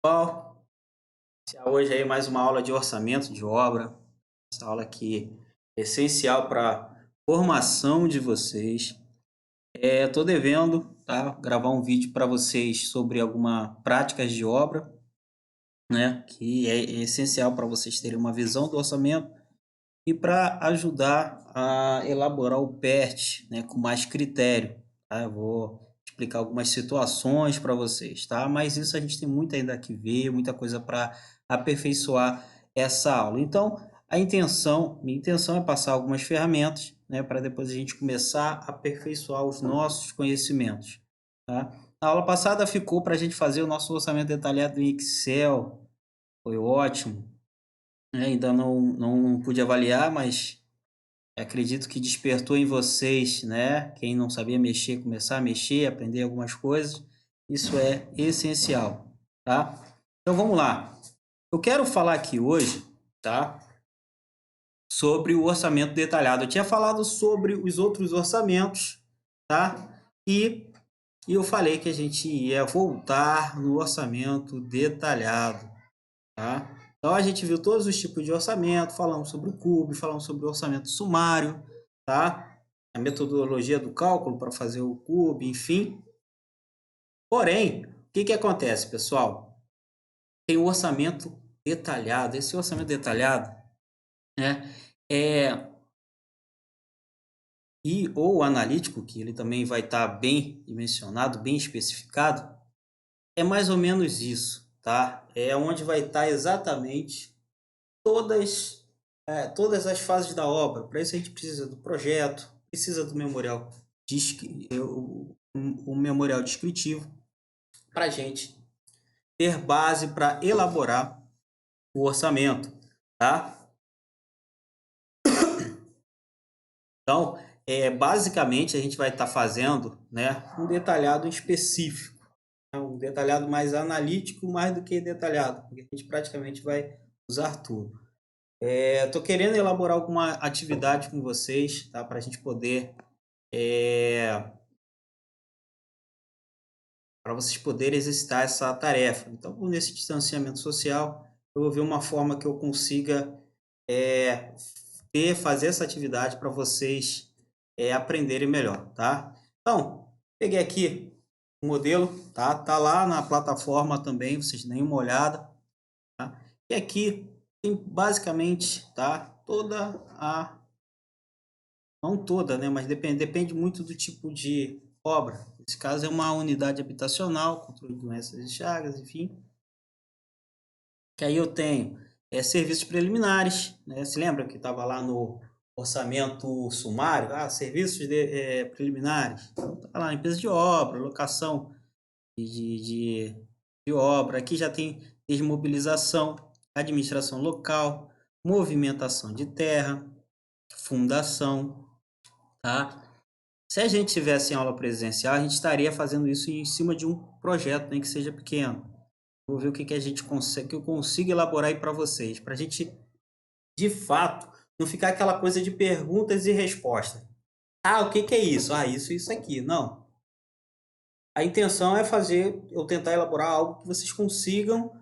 Pessoal, hoje aí mais uma aula de orçamento de obra. Essa aula aqui é essencial para a formação de vocês. Estou devendo, tá, gravar um vídeo para vocês sobre algumas práticas de obra, né, que é essencial para vocês terem uma visão do orçamento e para ajudar a elaborar o PERT, né, com mais critério. Tá? Eu vou explicar algumas situações para vocês, tá? Mas isso a gente tem muito ainda que ver, muita coisa para aperfeiçoar essa aula. Então, minha intenção é passar algumas ferramentas, né, para depois a gente começar a aperfeiçoar os nossos conhecimentos, tá? Na aula passada ficou para a gente fazer o nosso orçamento detalhado em Excel, foi ótimo, né? Ainda não pude avaliar, mas acredito que despertou em vocês, né? Quem não sabia mexer, começar a mexer, aprender algumas coisas. Isso é essencial, tá? Então vamos lá. Eu quero falar aqui hoje, tá? Sobre o orçamento detalhado. Eu tinha falado sobre os outros orçamentos, tá? E eu falei que a gente ia voltar no orçamento detalhado, tá? Então a gente viu todos os tipos de orçamento, falamos sobre o CUB, falamos sobre o orçamento sumário, tá? A metodologia do cálculo para fazer o CUB, enfim. Porém, o que acontece, pessoal? Tem o orçamento detalhado. Esse orçamento detalhado, né, ou analítico, que ele também vai estar bem dimensionado, bem especificado, é mais ou menos isso, tá? É onde vai estar exatamente todas, todas as fases da obra. Para isso a gente precisa do projeto, precisa do memorial, o memorial descritivo, para a gente ter base para elaborar o orçamento, tá? Então, basicamente a gente vai estar fazendo, né, um detalhado específico, né, um detalhado mais analítico, mais do que detalhado, porque a gente praticamente vai usar tudo. Estou querendo elaborar alguma atividade com vocês, tá? Para a gente poder, para vocês poderem exercitar essa tarefa. Então, nesse distanciamento social, eu vou ver uma forma que eu consiga é, fazer essa atividade para vocês aprenderem melhor, tá? Então, peguei aqui o modelo, tá? Tá lá na plataforma também, vocês deem uma olhada, tá? E aqui tem basicamente, tá? Não toda, né? Mas depende muito do tipo de obra. Nesse caso é uma unidade habitacional, controle de doenças e chagas, enfim. Que aí eu tenho serviços preliminares, né? Se lembra que estava lá no orçamento sumário? Serviços preliminares. Então, tá lá, limpeza de obra, locação de obra. Aqui já tem desmobilização, administração local, movimentação de terra, fundação, tá? Se a gente tivesse em aula presencial, a gente estaria fazendo isso em cima de um projeto, nem que seja pequeno. Vou ver o que a gente consegue, que eu consigo elaborar aí para vocês, para a gente, de fato, não ficar aquela coisa de perguntas e respostas. O que é isso? Isso aqui. Não. A intenção é eu tentar elaborar algo que vocês consigam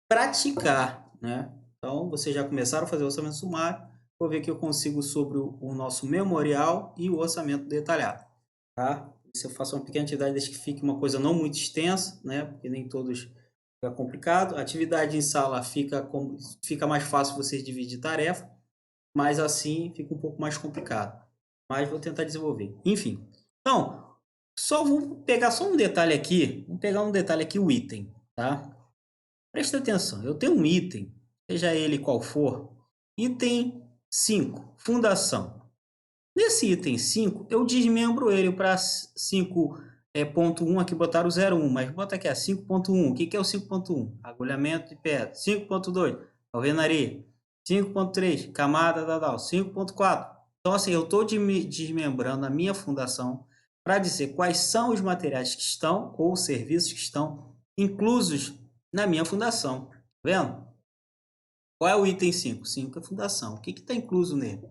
praticar, né? Então, vocês já começaram a fazer o orçamento sumário, vou ver que eu consigo sobre o nosso memorial e o orçamento detalhado, tá? Se eu faço uma pequena atividade, desde que fique uma coisa não muito extensa, né? Porque nem todos fica complicado. A atividade em sala fica mais fácil vocês dividir tarefa, mas assim fica um pouco mais complicado. Mas vou tentar desenvolver. Enfim, então, vou pegar só um detalhe aqui, o item, tá? Presta atenção, eu tenho um item, seja ele qual for, item 5, fundação. Nesse item 5, eu desmembro ele para 5.1, aqui botaram o 0,1, mas bota aqui a 5.1. O que é o 5.1? Agulhamento de pedra. 5.2, alvenaria. 5.3, camada, 5.4. Então, assim, eu estou desmembrando a minha fundação para dizer quais são os materiais que estão, ou serviços que estão inclusos na minha fundação. Tá vendo? Qual é o item 5? 5 é a fundação. O que está incluso nele?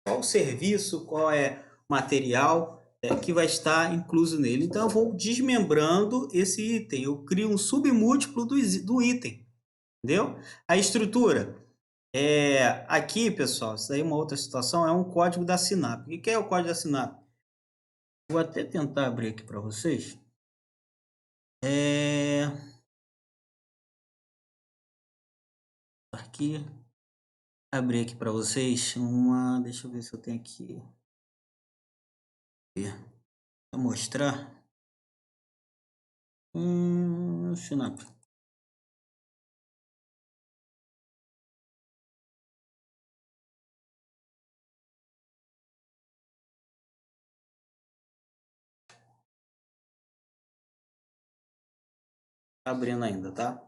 Qual o serviço, qual é o material que vai estar incluso nele. Então, eu vou desmembrando esse item. Eu crio um submúltiplo do item. entendeu? A estrutura. Aqui, pessoal, isso aí é uma outra situação, é um código da SINAP. O que é o código da SINAP? Vou até tentar abrir aqui para vocês. Aqui, abrir aqui para vocês uma, deixa eu ver se eu tenho aqui. Vou mostrar. SINAP. Tá abrindo ainda, tá?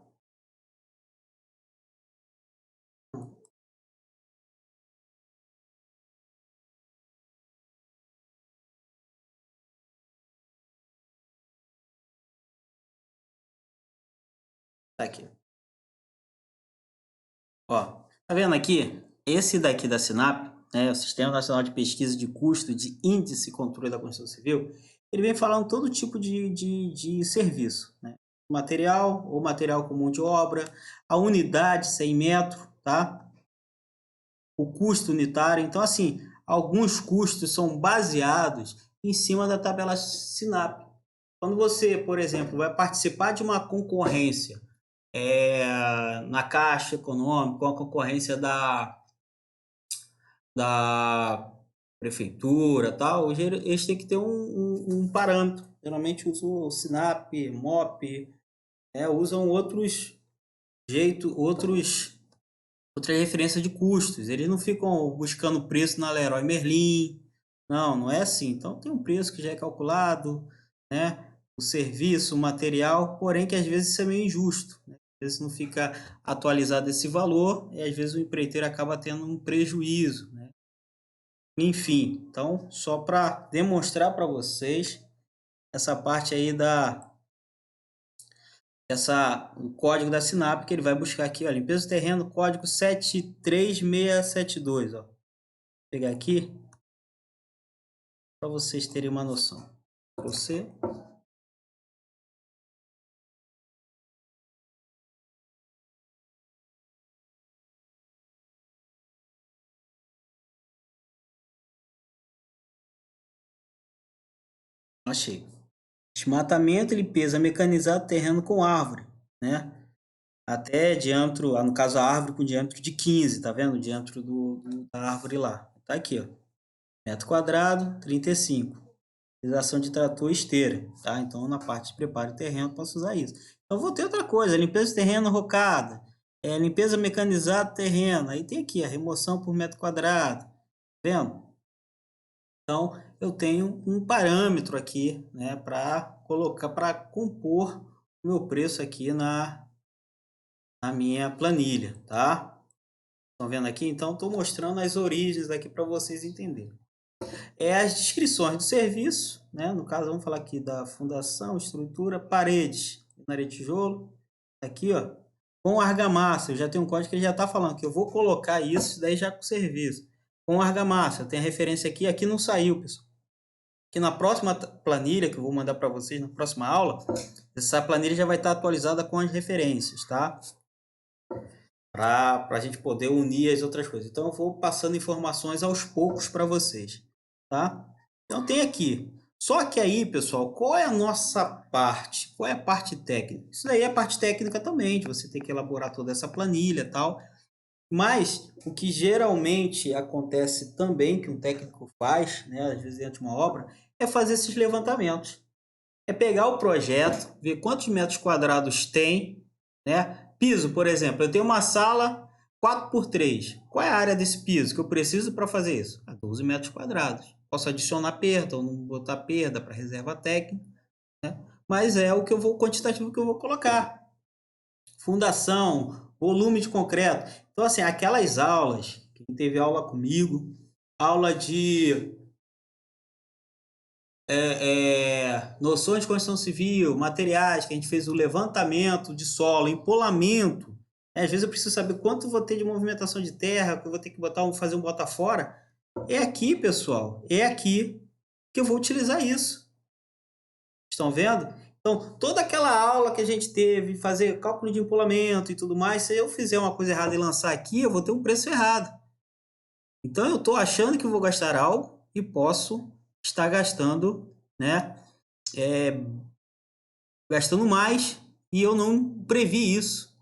Tá aqui. Ó, tá vendo aqui? Esse daqui da SINAP, né, o Sistema Nacional de Pesquisa de Custo de Índice e Controle da Construção Civil, ele vem falando todo tipo de serviço, né? Material ou material comum de obra, a unidade 100 metros, tá? O custo unitário. Então, assim, alguns custos são baseados em cima da tabela SINAP. Quando você, por exemplo, vai participar de uma concorrência na Caixa Econômica, com a concorrência da prefeitura, tal, eles têm que ter um parâmetro. Geralmente usam o SINAP, MOP, usam outras referências de custos. Eles não ficam buscando preço na Leroy Merlin. Não, não é assim. Então tem um preço que já é calculado, né? O serviço, o material, porém que às vezes isso é meio injusto, né? Às vezes não fica atualizado esse valor e às vezes o empreiteiro acaba tendo um prejuízo, né? Enfim, então só para demonstrar para vocês essa parte aí o código da SINAP que ele vai buscar aqui, ó, limpeza do terreno, código 73672, ó. Vou pegar aqui para vocês terem uma noção. Você achei. Desmatamento, limpeza mecanizada, terreno com árvore, né? Até diâmetro, no caso a árvore com diâmetro de 15, tá vendo? O diâmetro da árvore lá. Tá aqui, ó. Metro quadrado, 35. Utilização de trator e esteira, tá? Então, na parte de preparo de terreno, posso usar isso. Então, vou ter outra coisa, limpeza de terreno rocada, limpeza mecanizada de terreno. Aí tem aqui a remoção por metro quadrado, tá vendo? Então, eu tenho um parâmetro aqui, né, para colocar, para compor o meu preço aqui na minha planilha, tá? Estão vendo aqui? Então, estou mostrando as origens aqui para vocês entenderem. As descrições do serviço, né? No caso, vamos falar aqui da fundação, estrutura, paredes, areia tijolo, aqui, ó, com argamassa. Eu já tenho um código que ele já está falando que eu vou colocar isso daí já com o serviço. Com argamassa, tem a referência aqui, aqui não saiu, pessoal. Que na próxima planilha que eu vou mandar para vocês na próxima aula, essa planilha já vai estar atualizada com as referências, tá? Para a gente poder unir as outras coisas. Então eu vou passando informações aos poucos para vocês, tá? Então tem aqui. Só que aí, pessoal, qual é a nossa parte? Qual é a parte técnica? Isso daí é a parte técnica também, de você ter que elaborar toda essa planilha e tal. Mas o que geralmente acontece também, que um técnico faz, né, às vezes dentro de uma obra, é fazer esses levantamentos. É pegar o projeto, ver quantos metros quadrados tem, né? Piso, por exemplo, eu tenho uma sala 4x3. Qual é a área desse piso que eu preciso para fazer isso? 12 metros quadrados. Posso adicionar perda ou não botar perda para reserva técnica, né? Mas é o que eu vou, quantitativo que eu vou colocar. Fundação, volume de concreto. Então, assim, aquelas aulas, quem teve aula comigo, aula de noções de construção civil, materiais, que a gente fez o levantamento de solo, empolamento. Às vezes eu preciso saber quanto eu vou ter de movimentação de terra, que eu vou ter que fazer um bota fora. É aqui, pessoal, é aqui que eu vou utilizar isso. Estão vendo? Então, toda aquela aula que a gente teve, fazer cálculo de empolamento e tudo mais, se eu fizer uma coisa errada e lançar aqui, eu vou ter um preço errado. Então, eu estou achando que vou gastar algo e posso estar gastando, né? Gastando mais e eu não previ isso.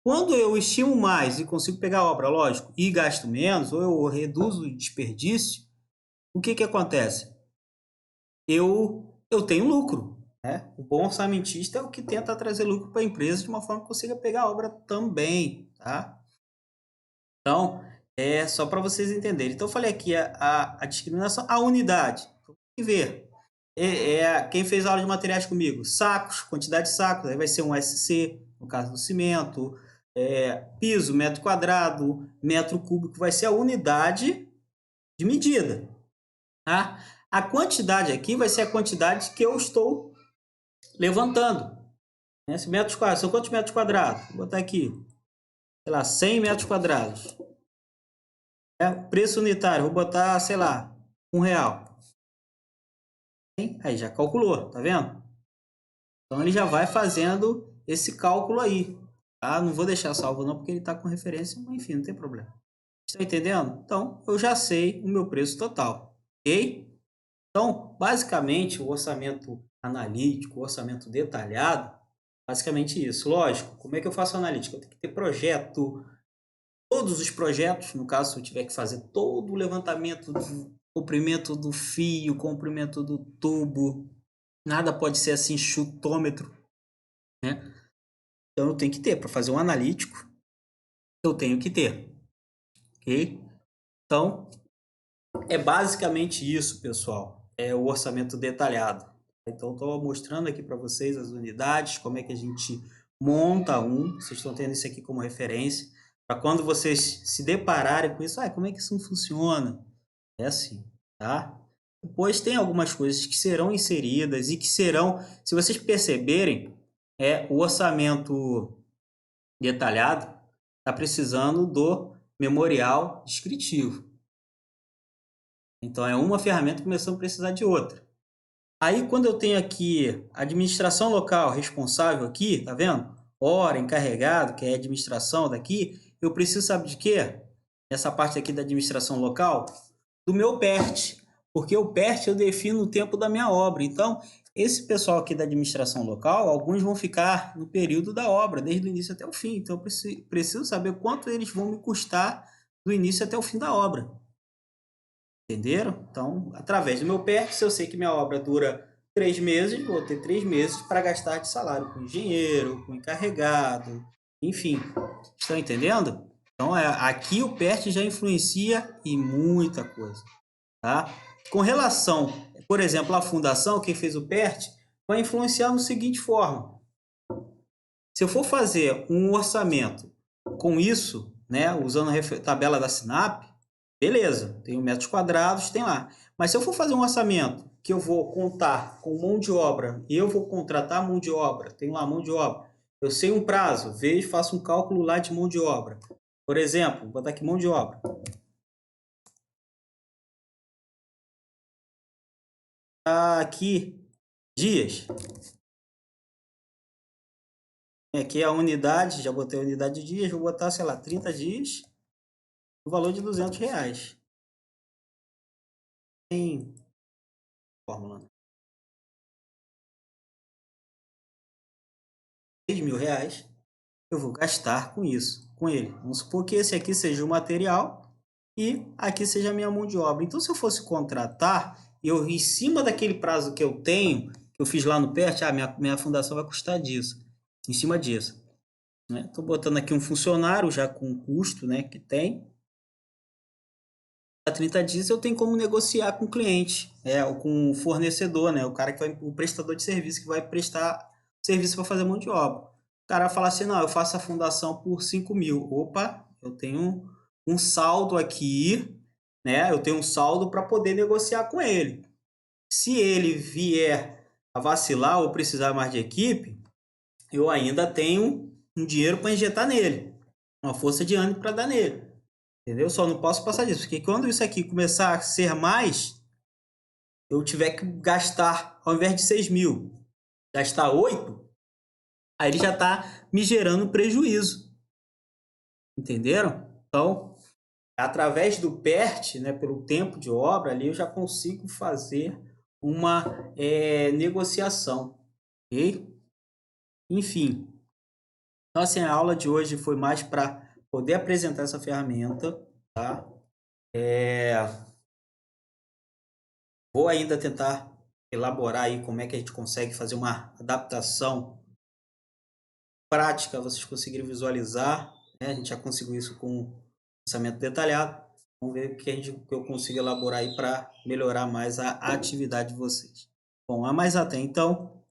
Quando eu estimo mais e consigo pegar a obra, lógico, e gasto menos, ou eu reduzo o desperdício, o que acontece? Eu tenho lucro. Né? O bom orçamentista é o que tenta trazer lucro para a empresa de uma forma que consiga pegar a obra também. Tá? Então, é só para vocês entenderem. Então, eu falei aqui a discriminação, a unidade. Tem que ver. Quem fez aula de materiais comigo? Sacos, quantidade de sacos, aí vai ser um SC, no caso do cimento, piso, metro quadrado, metro cúbico, vai ser a unidade de medida. Tá? A quantidade aqui vai ser a quantidade que eu estou levantando. Né? Se metros quadrados, são quantos metros quadrados? Vou botar aqui, sei lá, 100 metros quadrados. Preço unitário, vou botar, sei lá, R$1. Aí já calculou, tá vendo? Então ele já vai fazendo esse cálculo aí. Tá? Não vou deixar salvo não, porque ele está com referência, mas enfim, não tem problema. Está entendendo? Então, eu já sei o meu preço total. Ok? Então, basicamente, o orçamento analítico, o orçamento detalhado, basicamente isso. Lógico, como é que eu faço a analítica? Eu tenho que ter projeto, todos os projetos, no caso, se eu tiver que fazer todo o levantamento do comprimento do fio, comprimento do tubo, nada pode ser assim chutômetro, né? Então eu tenho que ter, para fazer um analítico, eu tenho que ter, ok? Então, é basicamente isso, pessoal, é o orçamento detalhado. Então, estou mostrando aqui para vocês as unidades, como é que a gente monta vocês estão tendo isso aqui como referência, para quando vocês se depararem com isso, como é que isso funciona? É assim, tá? Depois tem algumas coisas que serão inseridas e que serão, se vocês perceberem, o orçamento detalhado está precisando do memorial descritivo. Então, é uma ferramenta começando a precisar de outra. Aí, quando eu tenho aqui administração local responsável aqui, tá vendo? Hora, encarregado, que é a administração daqui, eu preciso, sabe de quê? Essa parte aqui da administração local, do meu PERT, porque o PERT eu defino o tempo da minha obra. Então, esse pessoal aqui da administração local, alguns vão ficar no período da obra, desde o início até o fim. Então, eu preciso saber quanto eles vão me custar do início até o fim da obra. Entenderam? Então, através do meu PERT, se eu sei que minha obra dura 3 meses, vou ter 3 meses para gastar de salário com engenheiro, com encarregado, enfim. Estão entendendo? Então, aqui o PERT já influencia em muita coisa. Tá? Com relação, por exemplo, à fundação, quem fez o PERT, vai influenciar da seguinte forma. Se eu for fazer um orçamento com isso, né, usando a tabela da SINAP, beleza, tem metros quadrados, tem lá. Mas se eu for fazer um orçamento que eu vou contar com mão de obra, e eu vou contratar mão de obra, tem lá mão de obra, eu sei um prazo, vejo, faço um cálculo lá de mão de obra. Por exemplo, vou botar aqui mão de obra. Aqui, dias. Aqui é a unidade, já botei a unidade de dias, vou botar, sei lá, 30 dias, o valor de R$200. Tem fórmula, né? R$6.000 eu vou gastar com isso, com ele. Vamos supor que esse aqui seja o material e aqui seja a minha mão de obra. Então, se eu fosse contratar, eu, em cima daquele prazo que eu tenho, que eu fiz lá no PERT, minha fundação vai custar disso, em cima disso. Estou botando aqui um funcionário já com custo, né, que tem. A 30 dias eu tenho como negociar com o cliente, ou com o fornecedor, né, o prestador de serviço que vai prestar serviço para fazer mão de obra. O cara vai falar assim, não, eu faço a fundação por 5.000. Opa, eu tenho um saldo aqui, né, eu tenho um saldo para poder negociar com ele. Se ele vier a vacilar ou precisar mais de equipe, eu ainda tenho um dinheiro para injetar nele, uma força de ânimo para dar nele. Entendeu? Só não posso passar disso, porque quando isso aqui começar a ser mais, eu tiver que gastar, ao invés de 6.000, já está 8, aí ele já está me gerando prejuízo. Entenderam? Então, através do PERT, né, pelo tempo de obra, ali eu já consigo fazer uma negociação. Ok? Enfim, então assim, a aula de hoje foi mais para poder apresentar essa ferramenta, tá? Vou ainda tentar elaborar aí como é que a gente consegue fazer uma adaptação prática, vocês conseguirem visualizar, né? A gente já conseguiu isso com pensamento detalhado. Vamos ver o que eu consigo elaborar aí para melhorar mais a atividade de vocês. Bom, a mais até então,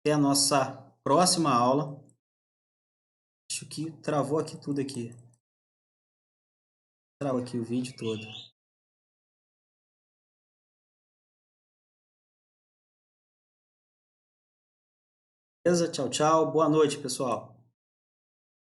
até a nossa próxima aula. Acho que travou aqui tudo aqui. Travou aqui o vídeo todo. Beleza? Tchau, tchau. Boa noite, pessoal.